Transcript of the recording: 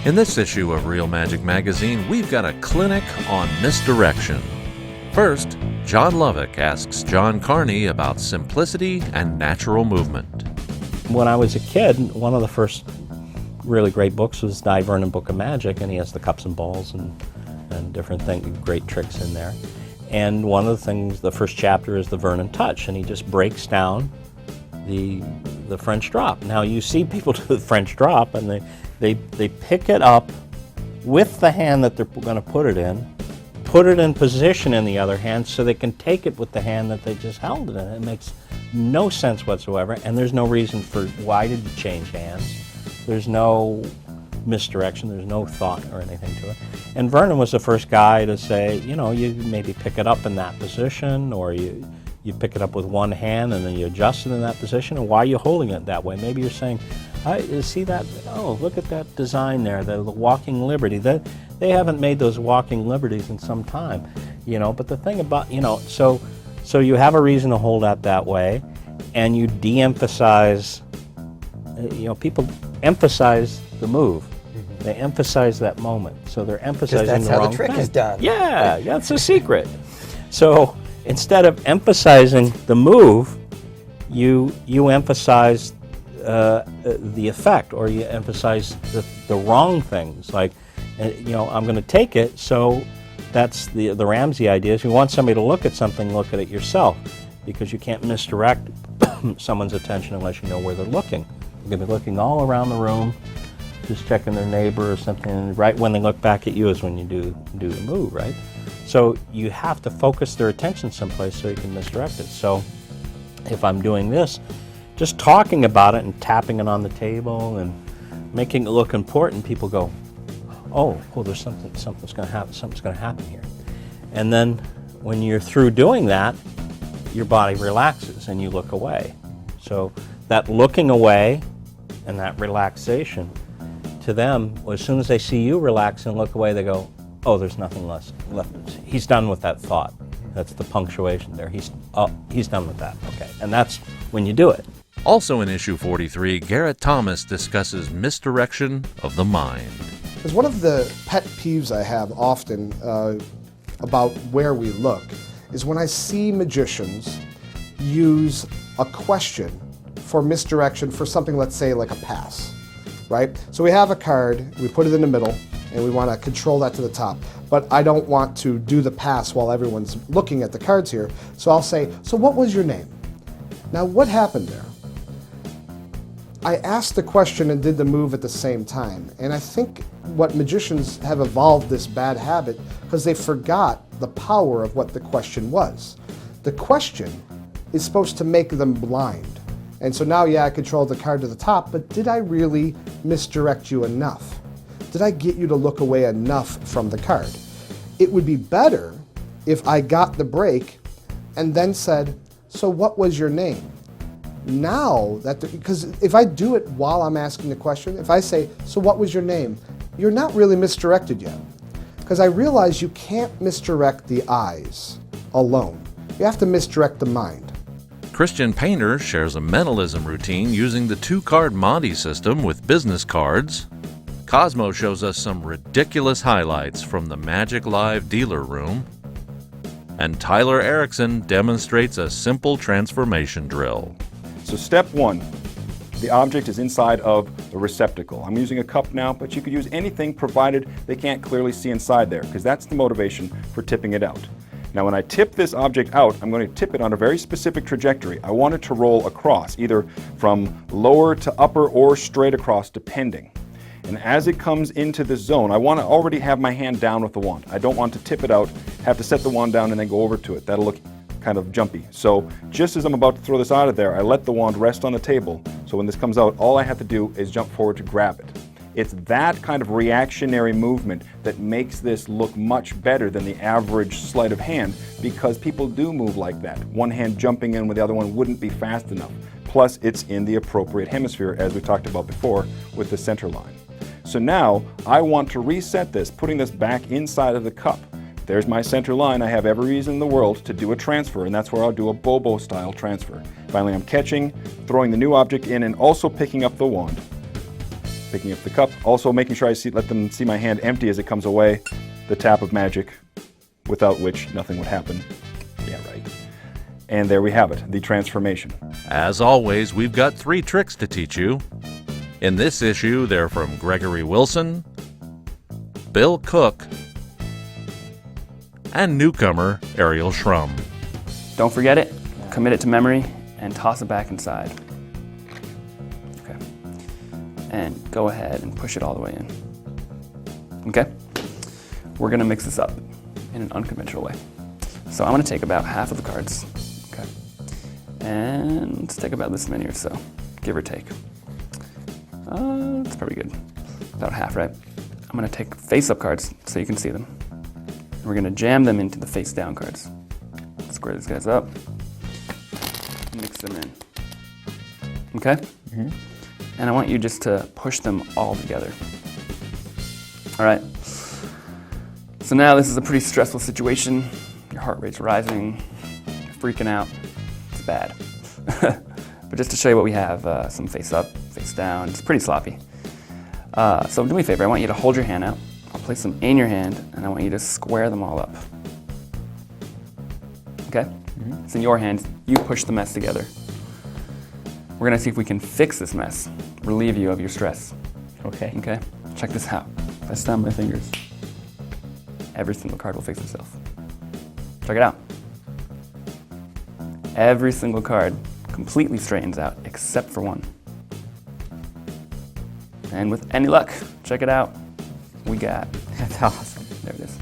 In this issue of Real Magic Magazine, we've got a clinic on misdirection. First, John Lovick asks John Carney about simplicity and natural movement. When I was a kid, one of the first really great books was Dai Vernon Book of Magic, and he has the cups and balls and different things, great tricks in there. And one of the things, the first chapter is the Vernon touch, and he just breaks down the French drop. Now you see people do the French drop, and they pick it up with the hand that they're going to put it in position in the other hand so they can take it with the hand that they just held it in. It makes no sense whatsoever, and there's no reason for why did you change hands. There's no misdirection, there's no thought or anything to it. And Vernon was the first guy to say, you know, you maybe pick it up in that position, or you pick it up with one hand and then you adjust it in that position, and why are you holding it that way? Maybe you're saying, you see that, oh, look at that design there, the walking liberty. They haven't made those walking liberties in some time, you know, but the thing about, you know, so you have a reason to hold that way, and you de-emphasize, you know, people emphasize the move. Mm-hmm. They emphasize that moment, so they're emphasizing the wrong thing. That's how the trick is done. Yeah, that's the secret. So instead of emphasizing the move, you emphasize the effect, or you emphasize the wrong things. Like, you know, I'm going to take it, so that's the Ramsey idea. Is you want somebody to look at something, look at it yourself, because you can't misdirect someone's attention unless you know where they're looking. They're going to be looking all around the room, just checking their neighbor or something, and right when they look back at you is when you do the move, right? So you have to focus their attention someplace so you can misdirect it. So if I'm doing this, just talking about it and tapping it on the table and making it look important, people go, oh, there's something's going to happen here. And then when you're through doing that, your body relaxes and you look away. So that looking away and that relaxation, to them, as soon as they see you relax and look away, they go, oh, there's nothing left. He's done with that thought. That's the punctuation there. He's done with that. Okay, and that's when you do it. Also in issue 43, Garrett Thomas discusses misdirection of the mind. Because one of the pet peeves I have often about where we look is when I see magicians use a question for misdirection for something, let's say, like a pass, right? So we have a card, we put it in the middle, and we want to control that to the top. But I don't want to do the pass while everyone's looking at the cards here. So I'll say, so what was your name? Now, what happened there? I asked the question and did the move at the same time. And I think what magicians have evolved this bad habit because they forgot the power of what the question was. The question is supposed to make them blind. And so now, yeah, I controlled the card to the top, but did I really misdirect you enough? Did I get you to look away enough from the card? It would be better if I got the break and then said, so what was your name? Now, because if I do it while I'm asking the question, if I say, so what was your name? You're not really misdirected yet. Because I realize you can't misdirect the eyes alone. You have to misdirect the mind. Christian Painter shares a mentalism routine using the 2-card Monte system with business cards. Kozmo shows us some ridiculous highlights from the Magic Live dealer room. And Tyler Erickson demonstrates a simple transformation drill. So step 1, the object is inside of the receptacle. I'm using a cup now, but you could use anything provided they can't clearly see inside there, because that's the motivation for tipping it out. Now when I tip this object out, I'm going to tip it on a very specific trajectory. I want it to roll across, either from lower to upper or straight across, depending. And as it comes into this zone, I want to already have my hand down with the wand. I don't want to tip it out, have to set the wand down and then go over to it. That'll look kind of jumpy. So just as I'm about to throw this out of there, I let the wand rest on the table. So when this comes out, all I have to do is jump forward to grab it. It's that kind of reactionary movement that makes this look much better than the average sleight of hand, because people do move like that. One hand jumping in with the other one wouldn't be fast enough. Plus, it's in the appropriate hemisphere, as we talked about before, with the center line. So now, I want to reset this, putting this back inside of the cup. There's my center line. I have every reason in the world to do a transfer, and that's where I'll do a Bobo style transfer. Finally, I'm catching, throwing the new object in, and also picking up the wand. picking up the cup. Also making sure I let them see my hand empty as it comes away. The tap of magic, without which nothing would happen. Yeah, right. And there we have it, the transformation. As always, we've got 3 tricks to teach you. In this issue, they're from Gregory Wilson, Bill Cooke, and newcomer Ariel Schrum. Don't forget it, commit it to memory, and toss it back inside. Okay. And go ahead and push it all the way in. Okay? We're gonna mix this up in an unconventional way. So I'm gonna take about half of the cards, okay? And let's take about this many or so, give or take. It's probably good, about half, right? I'm gonna take face-up cards so you can see them. And we're gonna jam them into the face-down cards. Square these guys up, mix them in, okay? Mm-hmm. And I want you just to push them all together. All right. So now this is a pretty stressful situation. Your heart rate's rising, you're freaking out. It's bad. But just to show you what we have, some face up, face down. It's pretty sloppy. So do me a favor, I want you to hold your hand out. I'll place them in your hand, and I want you to square them all up. Okay? Mm-hmm. It's in your hands. You push the mess together. We're gonna see if we can fix this mess, relieve you of your stress. Okay. Okay? Check this out. If I snap my fingers, every single card will fix itself. Check it out. Every single card completely straightens out except for one. And with any luck, check it out. We got. That's awesome. There it is.